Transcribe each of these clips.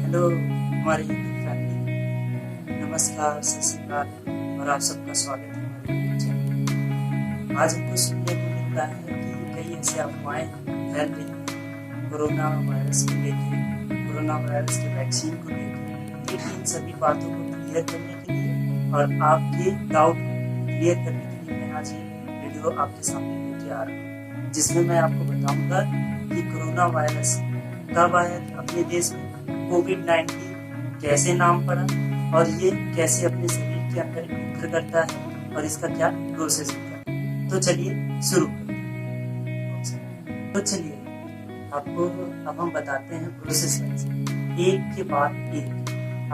Hello हमारी YouTube family, नमस्कार, सत श्री अकाल और आप सबका स्वागत है हमारे यूट्यूब चैनल। आज हमको सुनने को मिल रहा है कि कई ऐसे अफवाहें फैल रही हैं कोरोना वायरस को लेकर, कोरोना वायरस के वैक्सीन को लेकर। तो इन सभी बातों को क्लियर करने के लिए और आपके डाउट क्लियर करने के लिए मैं आज ये वीडियो आपके सामने लेके आ रहा हूँ, जिसमें मैं आपको बताऊंगा कि कोरोना वायरस कब आया अपने देश में, कोविड-19 कैसे नाम पड़ा और ये कैसे अपने शरीर के अंदर एंटर करता है और इसका क्या प्रोसेस होता है। तो चलिए शुरू करते हैं। तो चलिए आपको अब हम बताते हैं प्रोसेस वाइज, एक के बाद एक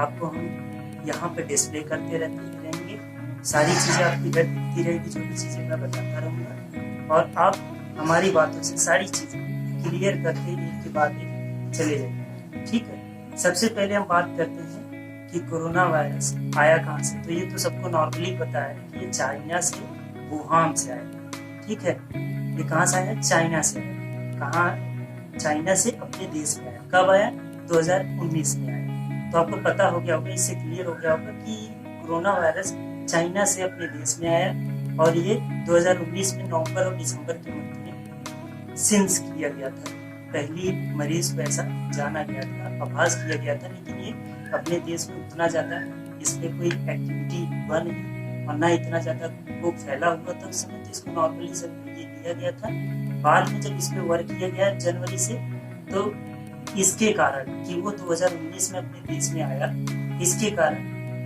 आपको हम यहाँ पे डिस्प्ले करते रहेंगे। सारी चीज़ें आपकी इधर दिखती रहेगी, जो भी चीज़ें मैं बताता रहूँगा और आप हमारी बातों से सारी चीज़ें क्लियर करके एक के बाद एक चले जाएंगे। ठीक है, सबसे पहले हम बात करते हैं कि कोरोना वायरस आया कहाँ से। तो ये तो सबको नॉर्मली पता है कि ये चाइना से, वुहान से आया। ठीक है, ये कहाँ से आया? चाइना से आया। कहाँ? चाइना से अपने देश में आया। कब आया? 2019 में आया। तो आपको पता हो गया होगा, इससे क्लियर हो गया होगा कि कोरोना वायरस चाइना से अपने देश में आया और ये 2019 में नवंबर और दिसंबर के मध्य में सिंस किया गया था। पहली मरीज को ऐसा जाना गया था, आभास किया गया था, लेकिन ये अपने देश में उतना ज्यादा इस पे कोई एक्टिविटी हुआ नहीं और ना इतना ज्यादा वो फैला हुआ था उस समय। तो इसको नॉर्मली सब ये लिया गया था। बाद में जब इस पे वर्क किया गया जनवरी से, तो इसके कारण कि वो 2019 में अपने देश में आया, इसके कारण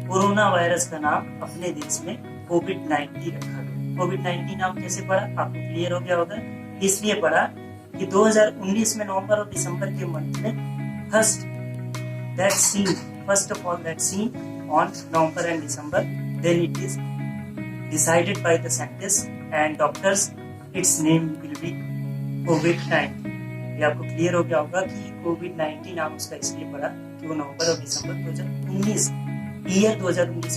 कोरोना वायरस का नाम अपने देश में कोविड-19 रखा गया। कोविड-19 नाम कैसे पड़ा आपको क्लियर हो गया होगा। इसलिए पड़ा कि 2019 में नवंबर और दिसंबर के मंथ में first of all that seen on November and December, then it is decided by the scientist and doctors, it's name will be कोविड-19। ये आपको क्लियर हो गया होगा कि कोविड-19 नाम उसका इसलिए पड़ा कि वो नवंबर और दिसंबर 2019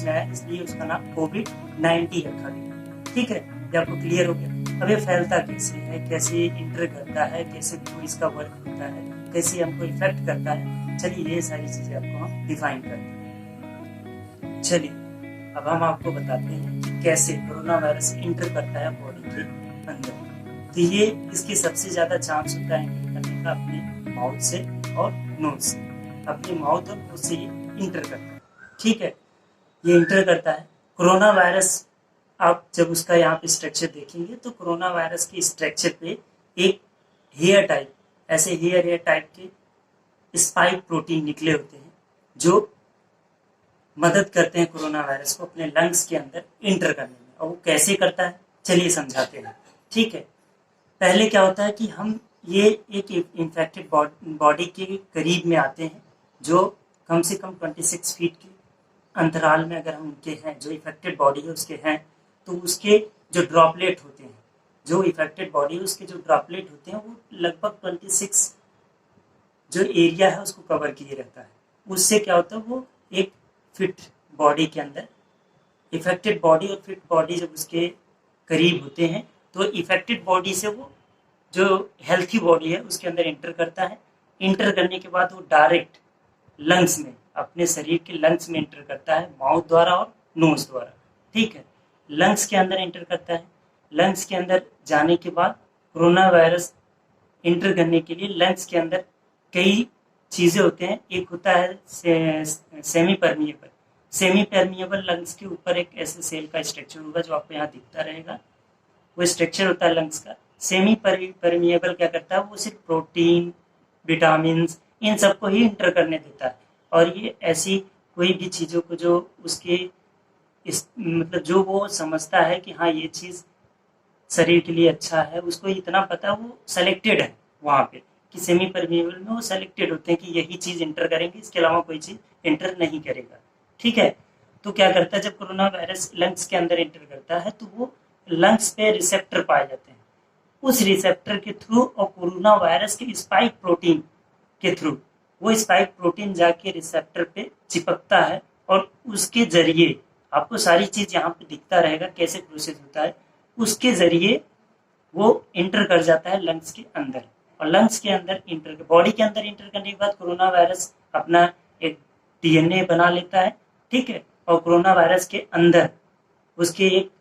में आया, इसलिए उसका नाम कोविड-19 रखा गया। ठीक है, ये आपको क्लियर हो गया। अब ये फैलता कैसे है, कैसे इंटर करता है, कैसे इसका वर्क होता है, कैसे हमको इफेक्ट करता है, चलिए ये सारी चीजें आपको हम डिफाइन करते हैं। चलिए अब हम आपको बताते हैं कि कैसे कोरोना वायरस इंटर करता है बॉडी के अंदर। तो ये इसकी सबसे ज्यादा चांस होता है इंटर करने का अपने माउथ से और नोज से। अपने माउथ और नोज से ये इंटर करता है। ठीक है, ये इंटर करता है। कोरोना वायरस आप जब उसका यहाँ पे स्ट्रक्चर देखेंगे तो कोरोना वायरस के स्ट्रक्चर पे एक हेयर टाइप, ऐसे हेयर टाइप के स्पाइक प्रोटीन निकले होते हैं जो मदद करते हैं कोरोना वायरस को अपने लंग्स के अंदर इंटर करने में। और वो कैसे करता है चलिए समझाते हैं। ठीक है, पहले क्या होता है कि हम ये एक इन्फेक्टेड बॉडी के करीब में आते हैं, जो कम से कम 26 फीट के अंतराल में अगर हम उनके हैं, जो इफेक्टेड बॉडी है उसके हैं, तो उसके जो ड्रॉपलेट होते हैं, जो इफेक्टेड बॉडी है उसके जो ड्रॉपलेट होते हैं वो लगभग 26 जो एरिया है उसको कवर किए रहता है। उससे क्या होता है, वो एक फिट बॉडी के अंदर, इफेक्टेड बॉडी और फिट बॉडी जब उसके करीब होते हैं तो इफेक्टेड बॉडी से वो जो हेल्थी बॉडी है उसके अंदर इंटर करता है। इंटर करने के बाद वो डायरेक्ट लंग्स में, अपने शरीर के लंग्स में इंटर करता है, माउथ द्वारा और नोज द्वारा। ठीक है, लंग्स के अंदर इंटर करता है। लंग्स के अंदर जाने के बाद कोरोना वायरस इंटर करने के लिए लंग्स के अंदर कई चीजें होते हैं। एक होता है semi permeable. Semi permeable lungs के ऊपर एक ऐसे सेल का स्ट्रक्चर होगा जो आपको यहाँ दिखता रहेगा, वो स्ट्रक्चर होता है लंग्स का। सेमी परमिएबल क्या करता है, वो सिर्फ प्रोटीन, विटामिन, इन सबको ही इंटर करने देता है। और ये ऐसी कोई भी चीजों को जो उसके मतलब जो वो समझता है कि हाँ ये चीज शरीर के लिए अच्छा है, उसको इतना पता, वो सेलेक्टेड है वहां पे कि सेमी परमिएबल में वो सेलेक्टेड होते हैं कि यही चीज इंटर करेंगे, इसके अलावा कोई चीज इंटर नहीं करेगा। ठीक है, तो क्या करता है, जब कोरोना वायरस लंग्स के अंदर इंटर करता है तो वो लंग्स पे रिसेप्टर पाए जाते हैं। उस रिसेप्टर के थ्रू और कोरोना वायरस के स्पाइक प्रोटीन के थ्रू वो स्पाइक प्रोटीन जाके रिसेप्टर पे चिपकता है और उसके जरिए आपको सारी चीज यहाँ पे दिखता रहेगा कैसे प्रोसेस होता है। उसके जरिए वो इंटर कर जाता है लंग्स के अंदर और लंग्स के अंदर इंटर, बॉडी के अंदर इंटर करने के बाद कोरोना वायरस अपना एक डीएनए बना लेता है, ठीक है। और कोरोना वायरस के अंदर उसके एक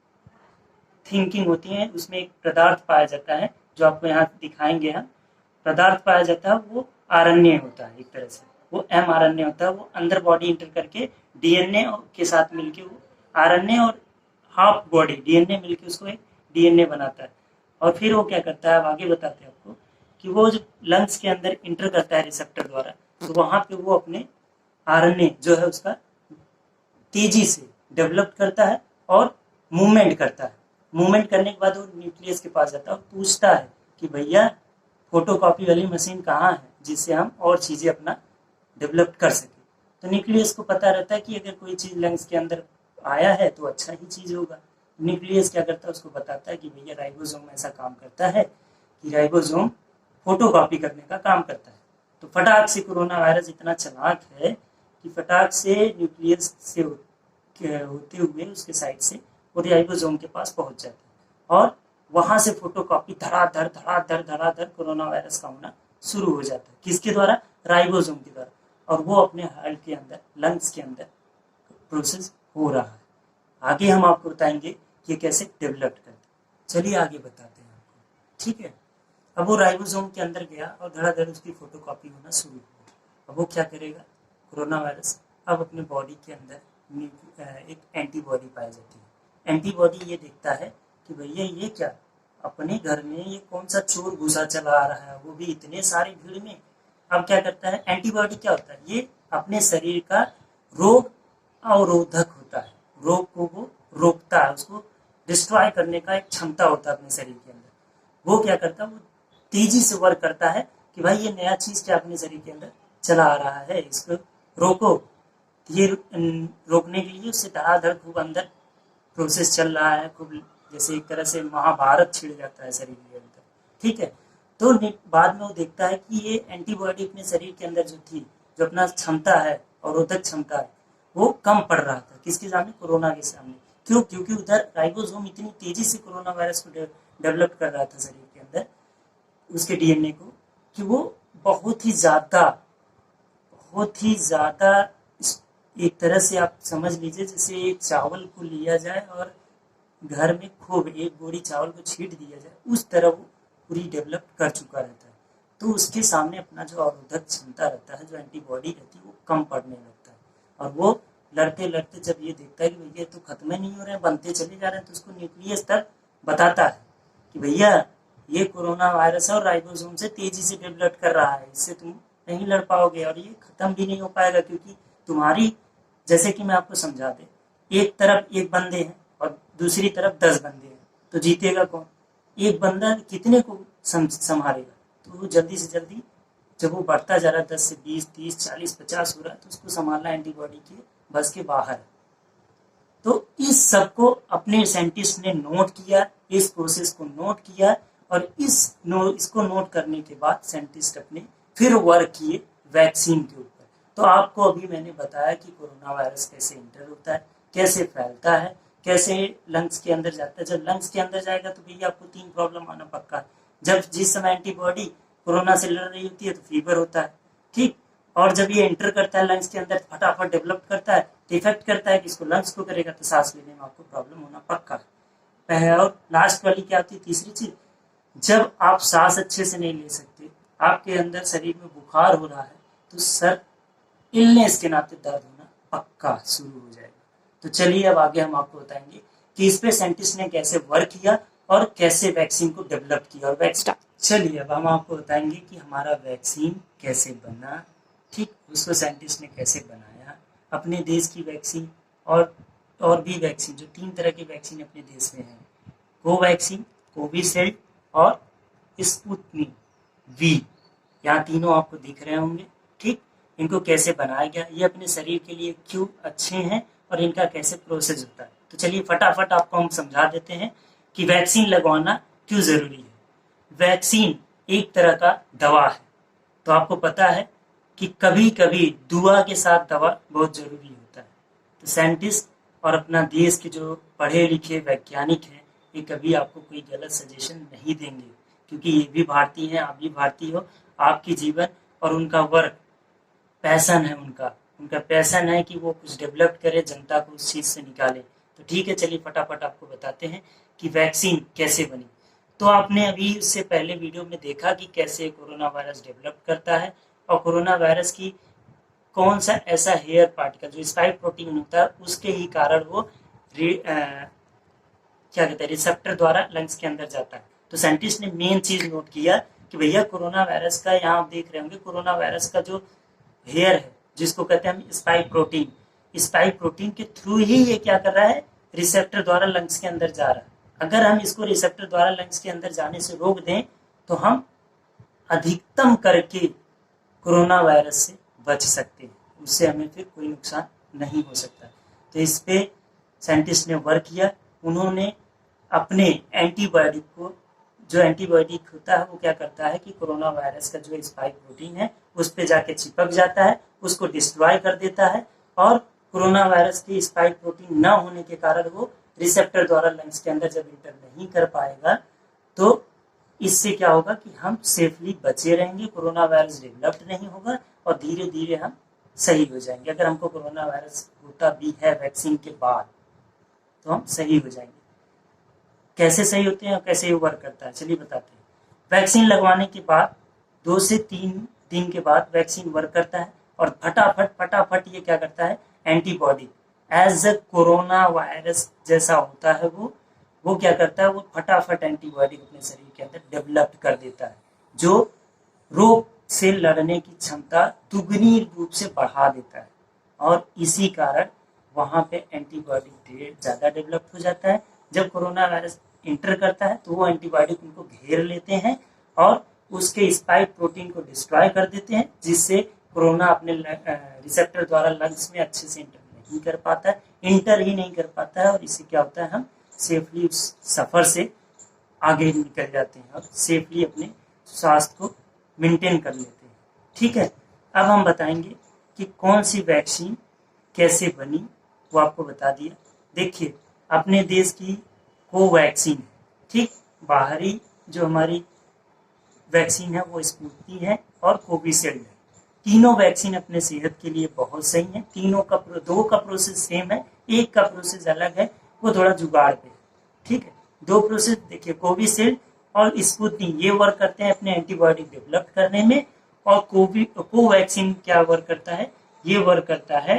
थिंकिंग होती है, उसमें एक पदार्थ पाया जाता है जो आपको यहाँ दिखाएंगे हम। पदार्थ पाया जाता है वो आरएनए होता है, एक तरह से वो mRNA होता है। वो अंदर बॉडी इंटर करके डीएनए के साथ मिलके वो आरएनए और हाफ बॉडी डीएनए मिलके उसको एक डीएनए बनाता है। और फिर वो क्या करता है, अब आगे बताते हैं आपको, कि वो जो लंग्स के अंदर इंटर करता है रिसेप्टर द्वारा, तो वहां पे वो अपने आरएनए जो है उसका तेजी से डेवलप करता है और मूवमेंट करता है। मूवमेंट करने के बाद वो न्यूक्लियस के पास जाता है और पूछता है कि भैया फोटोकॉपी वाली मशीन कहाँ है, जिससे हम और चीजें अपना डेवलप कर सके। तो न्यूक्लियस को पता रहता है कि अगर कोई चीज लंग्स के अंदर आया है तो अच्छा ही चीज होगा। न्यूक्लियस क्या करता है, उसको बताता है कि भैया राइबोसोम ऐसा काम करता है कि राइबोसोम फोटोकॉपी करने का काम करता है। तो फटाक से कोरोना वायरस इतना चालाक है कि फटाक से न्यूक्लियस से होते हुए उसके साइड से वो राइबोसोम के पास पहुंच जाता है और वहां से फोटोकॉपी धड़ाधड़ धड़ाधड़ धड़ाधड़ कोरोना वायरस का होना शुरू हो जाता है। किसके द्वारा? राइबोसोम के द्वारा। और वो अपने हार्ट के अंदर, लंग्स के अंदर प्रोसेस हो रहा है। आगे हम आपको बताएंगे कि कैसे डेवलप करते हैं। चलिए आगे बताते हैं आपको, ठीक है। अब वो राइबोसोम के अंदर गया और धड़ाधड़ उसकी फोटोकॉपी होना शुरू हुआ। अब वो क्या करेगा, कोरोना वायरस अब अपने बॉडी के अंदर एक एंटीबॉडी पाई जाती है। एंटीबॉडी ये देखता है कि भैया ये क्या, अपने घर में ये कौन सा चोर घुसा चला आ रहा है, वो भी इतने सारी भीड़ में। अब क्या करता है, एंटीबॉडी क्या होता है, ये अपने शरीर का रोग अवरोधक होता है। रोग को वो रोकता है, उसको डिस्ट्रॉय करने का एक क्षमता होता है अपने शरीर के अंदर। वो क्या करता है, वो तेजी से वर्क करता है कि भाई ये नया चीज क्या अपने शरीर के अंदर चला आ रहा है, इसको रोको। ये रोकने के लिए उससे धड़ाधड़ खूब अंदर प्रोसेस चल रहा है, खूब जैसे एक तरह से महाभारत छिड़ जाता है शरीर के अंदर, ठीक है। तो बाद में वो देखता है कि ये एंटीबॉडी अपने शरीर के अंदर जो थी, जो अपना क्षमता है, अवरोधक क्षमता है, वो कम पड़ रहा था। किसके सामने? कोरोना के सामने। क्यों? क्योंकि उधर राइबोसोम इतनी तेजी से कोरोना वायरस को डेवलप कर रहा था शरीर के अंदर, उसके डीएनए को, कि वो बहुत ही ज्यादा एक तरह से आप समझ लीजिए जैसे एक चावल को लिया जाए और घर में खूब एक बोरी चावल को छीट दिया जाए, उस तरह वो पूरी डेवलप कर चुका रहता है। तो उसके सामने अपना जो अवरोधक क्षमता रहता है, जो एंटीबॉडी रहती है, वो कम पड़ने लगता है। और वो लड़ते लड़ते जब ये देखता है कि भैया तो खत्म ही नहीं हो रहे हैं, बनते चले जा रहे हैं, तो उसको न्यूक्लियस तक बताता है कि भैया ये कोरोना वायरस और राइबोसोम से तेजी से डेवलप कर रहा है, इससे तुम नहीं लड़ पाओगे और ये खत्म भी नहीं हो पाएगा, क्योंकि तुम्हारी, जैसे कि मैं आपको समझा दे, एक तरफ एक बंदे हैं और दूसरी तरफ 10 बंदे हैं, तो जीतेगा कौन? एक बंदा कितने को संभालेगा? तो वो जल्दी से जल्दी, जब वो बढ़ता जा रहा है 10 से 20, 30, 40, 50 हो रहा है, तो उसको संभालना एंटीबॉडी के बस के बाहर है। तो इस सब को अपने साइंटिस्ट ने नोट किया, इस प्रोसेस को नोट किया, और इसको नोट करने के बाद साइंटिस्ट अपने फिर वर्क किए वैक्सीन के ऊपर। तो आपको अभी मैंने बताया कि कोरोना वायरस कैसे इंटर होता है, कैसे फैलता है, कैसे लंग्स के अंदर जाता है। जब लंग्स के अंदर जाएगा तो भैया आपको 3 प्रॉब्लम आना पक्का है। जब जिस समय एंटीबॉडी कोरोना से लड़ रही होती है तो फीवर होता है, ठीक। और जब ये एंटर करता है लंग्स के अंदर, फटाफट डेवलप करता है, तो इफेक्ट करता है कि इसको लंग्स को करेगा, तो सांस लेने में आपको प्रॉब्लम होना पक्का है। और लास्ट वाली क्या होती है, तीसरी चीज, जब आप सांस अच्छे से नहीं ले सकते, आपके अंदर शरीर में बुखार हो रहा है, तो सर इलनेस के नाते दर्द होना पक्का शुरू हो जाएगा। तो चलिए अब आगे हम आपको बताएंगे कि इस पे साइंटिस्ट ने कैसे वर्क किया और कैसे वैक्सीन को डेवलप किया। और वैक्सीन, चलिए अब हम आपको बताएंगे कि हमारा वैक्सीन कैसे बना, ठीक, उसको साइंटिस्ट ने कैसे बनाया। अपने देश की वैक्सीन और भी वैक्सीन, जो 3 तरह की वैक्सीन अपने देश में है, कोवैक्सीन, कोविशील्ड और स्पुतनिक वी, यहाँ तीनों आपको दिख रहे होंगे, ठीक। इनको कैसे बनाया गया, ये अपने शरीर के लिए क्यों अच्छे हैं और इनका कैसे प्रोसेस होता है। तो चलिए फटाफट आपको हम समझा देते हैं कि वैक्सीन लगवाना क्यों जरूरी है। वैक्सीन एक तरह का दवा है, तो आपको पता है कि कभी कभी दुआ के साथ दवा बहुत जरूरी होता है। तो साइंटिस्ट और अपना देश के जो पढ़े लिखे वैज्ञानिक हैं, ये कभी आपको कोई गलत सजेशन नहीं देंगे, क्योंकि ये भी भारतीय हैं, आप भी भारतीय हो। आपकी जीवन और उनका वर्क पैशन है उनका, उनका पैसा है कि वो कुछ डेवलप करे, जनता को उस चीज़ से निकाले। तो ठीक है, चलिए फटाफट आपको बताते हैं कि वैक्सीन कैसे बनी। तो आपने अभी उससे पहले वीडियो में देखा कि कैसे कोरोना वायरस डेवलप करता है, और कोरोना वायरस की कौन सा ऐसा हेयर पार्टिकल जो स्पाइक प्रोटीन होता है उसके ही कारण वो क्या कहते हैं रिसेप्टर द्वारा लंग्स के अंदर जाता है। तो साइंटिस्ट ने मेन चीज नोट किया कि भैया कोरोना वायरस का, यहाँ आप देख रहे होंगे कोरोना वायरस का जो हेयर है जिसको कहते हैं हम स्पाइक प्रोटीन के थ्रू ही ये क्या कर रहा है, रिसेप्टर द्वारा लंग्स के अंदर जा रहा है। अगर हम इसको रिसेप्टर द्वारा लंग्स के अंदर जाने से रोक दें तो हम अधिकतम करके कोरोना वायरस से बच सकते हैं, उससे हमें फिर कोई नुकसान नहीं हो सकता। तो इस पे साइंटिस्ट ने वर्क किया। उन्होंने अपने एंटीबायोटिक को, जो एंटीबायोटिक होता है वो क्या करता है कि कोरोना वायरस का जो स्पाइक प्रोटीन है उस पे जाके चिपक जाता है, उसको डिस्ट्रॉय कर देता है, और कोरोना वायरस की स्पाइक प्रोटीन न होने के कारण वो रिसेप्टर द्वारा लंग्स के अंदर जब इंटर नहीं कर पाएगा तो इससे क्या होगा कि हम सेफली बचे रहेंगे, कोरोना वायरस डेवलप्ड नहीं होगा और धीरे धीरे हम सही हो जाएंगे। अगर हमको कोरोना वायरस होता भी है वैक्सीन के बाद तो हम सही हो जाएंगे। कैसे सही होते हैं और कैसे ये वर्क करता है चलिए बताते हैं। वैक्सीन लगवाने के बाद 2 से 3 दिन के बाद वैक्सीन वर्क करता है और फटाफट ये क्या करता है, antibody as a corona virus जैसा होता है वो क्या करता है, वो फटाफट एंटीबॉडी अपने शरीर के अंदर डेवलप कर देता है, जो रोग से लड़ने की क्षमता दुगनी रूप से बढ़ा देता है। और इसी कारण वहां पे एंटीबॉडी ज्यादा डेवलप हो जाता है। जब कोरोना वायरस इंटर करता है तो वो एंटीबॉडी उनको घेर लेते हैं और उसके स्पाइक प्रोटीन को डिस्ट्रॉय कर देते हैं, जिससे कोरोना अपने रिसेप्टर द्वारा लंग्स में अच्छे से इंटर नहीं कर पाता है और इससे क्या होता है, हम सेफली उस सफर से आगे निकल जाते हैं और सेफली अपने स्वास्थ्य को मेंटेन कर लेते हैं। ठीक है, अब हम बताएंगे कि कौन सी वैक्सीन कैसे बनी, वो आपको बता दिया। देखिए, अपने देश की कोवैक्सीन है, ठीक, बाहरी जो हमारी वैक्सीन है वो स्पुतनिक है और कोविशील्ड है। तीनों वैक्सीन अपने सेहत के लिए बहुत सही है। तीनों का 2 का प्रोसेस सेम है, एक का प्रोसेस अलग है, वो थोड़ा जुगाड़ पे है। ठीक है, 2 प्रोसेस देखिए, कोविशील्ड और स्पुतनिक ये वर्क करते हैं अपने एंटीबॉडी डेवलप करने में, और कोवैक्सीन क्या वर्क करता है, ये वर्क करता है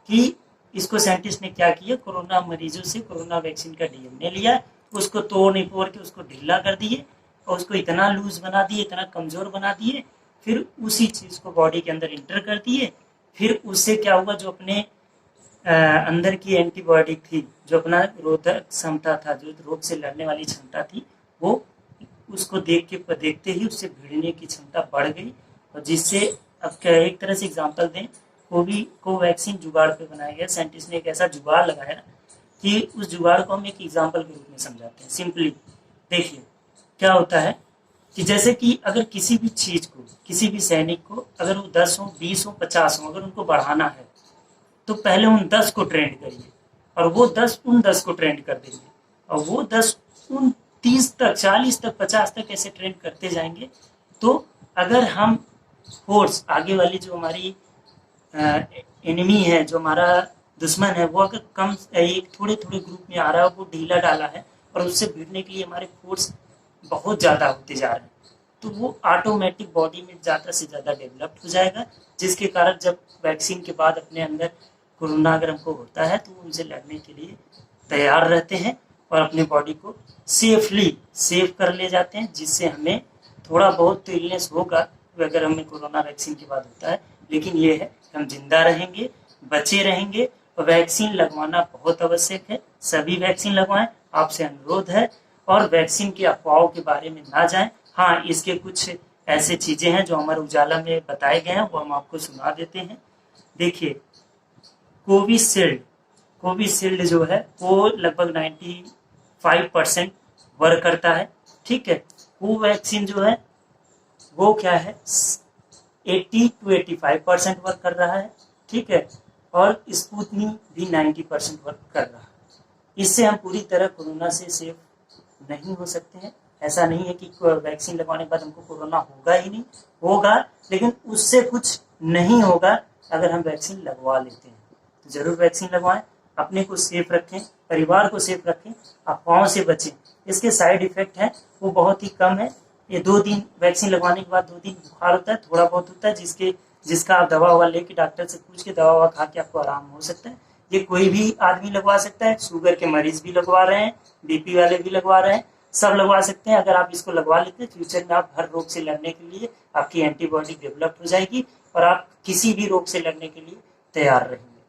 कि इसको साइंटिस्ट ने क्या किया, कोरोना मरीजों से कोरोना वैक्सीन का डीएनए लिया, उसको तोड़ के उसको ढीला कर दिए और उसको इतना लूज बना दिए, इतना कमजोर बना दिए, फिर उसी चीज को बॉडी के अंदर इंटर कर दिए। फिर उससे क्या हुआ, जो अपने अंदर की एंटीबॉडी थी, जो अपना रोधक क्षमता था, जो रोग से लड़ने वाली क्षमता थी, वो उसको देखते ही उससे भिड़ने की क्षमता बढ़ गई, और जिससे अब एक तरह से एग्जांपल दें, कोवैक्सीन जुगाड़ पे बनाया गया। साइंटिस्ट ने एक ऐसा जुगाड़ लगाया कि उस जुगाड़ को हम एक एग्जांपल के रूप में समझाते हैं। सिंपली देखिए क्या होता है कि जैसे कि अगर किसी भी चीज को, किसी भी सैनिक को, अगर वो 10 हो, 20 हो, 50 हो, अगर उनको बढ़ाना है तो पहले उन 10 को ट्रेंड करिए और वो 10 उन 10 को ट्रेंड कर देंगे, और वो 10 उन 30 तक, 40 तक, 50 तक ऐसे ट्रेंड करते जाएंगे। तो अगर हम फोर्स, आगे वाली जो हमारी एनिमी है, जो हमारा दुश्मन है, वो अगर कम एक थोड़े ग्रुप में आ रहा है, वो ढीला डाला है और उससे भिड़ने के लिए हमारे फोर्स बहुत ज़्यादा होते जा रहे हैं, तो वो ऑटोमेटिक बॉडी में ज़्यादा से ज़्यादा डेवलप्ड हो जाएगा, जिसके कारण जब वैक्सीन के बाद अपने अंदर कोरोना अगर हमको होता है तो उनसे लड़ने के लिए तैयार रहते हैं और अपने बॉडी को सेफ कर ले जाते हैं, जिससे हमें थोड़ा बहुत तो इलनेस होगा अगर हमें कोरोना वैक्सीन के बाद होता है, लेकिन ये है हम जिंदा रहेंगे, बचे रहेंगे। और वैक्सीन लगवाना बहुत आवश्यक है, सभी वैक्सीन लगवाएं, आपसे अनुरोध है। और वैक्सीन के अफवाहों के बारे में ना जाएं। हाँ, इसके कुछ ऐसे चीजें हैं जो हमारे उजाला में बताए गए हैं, वो हम आपको सुना देते हैं। देखिए, कोविशील्ड जो है वो लगभग 95% वर्क करता है। ठीक है, कोवैक्सीन जो है वो क्या है, 80 to 85% वर्क कर रहा है। ठीक है, और स्पुतनिक भी 90% वर्क कर रहा है। इससे हम पूरी तरह कोरोना से सेफ नहीं हो सकते हैं। ऐसा नहीं है कि वैक्सीन लगवाने के बाद हमको कोरोना होगा ही नहीं, होगा, लेकिन उससे कुछ नहीं होगा अगर हम वैक्सीन लगवा लेते हैं तो ज़रूर वैक्सीन लगवाएं, अपने को सेफ रखें, परिवार को सेफ रखें, अफवाहों से बचें। इसके साइड इफ़ेक्ट हैं वो बहुत ही कम है। ये 2 दिन वैक्सीन लगवाने के बाद 2 दिन बुखार होता है, थोड़ा बहुत होता है, जिसका आप दवा ववा लेके डॉक्टर से पूछ के दवा ववा खा के आपको आराम हो सकता है। ये कोई भी आदमी लगवा सकता है, शुगर के मरीज भी लगवा रहे हैं, बीपी वाले भी लगवा रहे हैं, सब लगवा सकते हैं। अगर आप इसको लगवा लेते हैं फ्यूचर में आप हर रोग से लड़ने के लिए आपकी एंटीबॉडी डेवलप हो जाएगी और आप किसी भी रोग से लड़ने के लिए तैयार रहेंगे।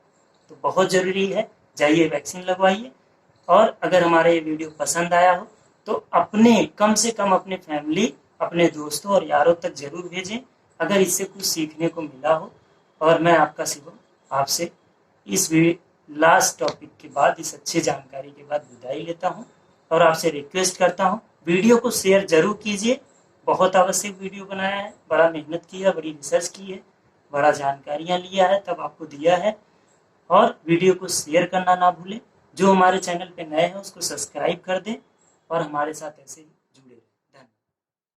तो बहुत ज़रूरी है, जाइए वैक्सीन लगवाइए। और अगर हमारा ये वीडियो पसंद आया हो तो अपने कम से कम अपने फैमिली, अपने दोस्तों और यारों तक जरूर भेजें अगर इससे कुछ सीखने को मिला हो। और मैं आपका शिवम आपसे इस लास्ट टॉपिक के बाद, इस अच्छी जानकारी के बाद विदाई लेता हूं और आपसे रिक्वेस्ट करता हूं वीडियो को शेयर जरूर कीजिए। बहुत आवश्यक वीडियो बनाया है, बड़ा मेहनत किया, बड़ी रिसर्च की है, बड़ा जानकारियां लिया है, तब आपको दिया है। और वीडियो को शेयर करना ना भूलें। जो हमारे चैनल पे नए हैं उसको सब्सक्राइब कर दें और हमारे साथ ऐसे ही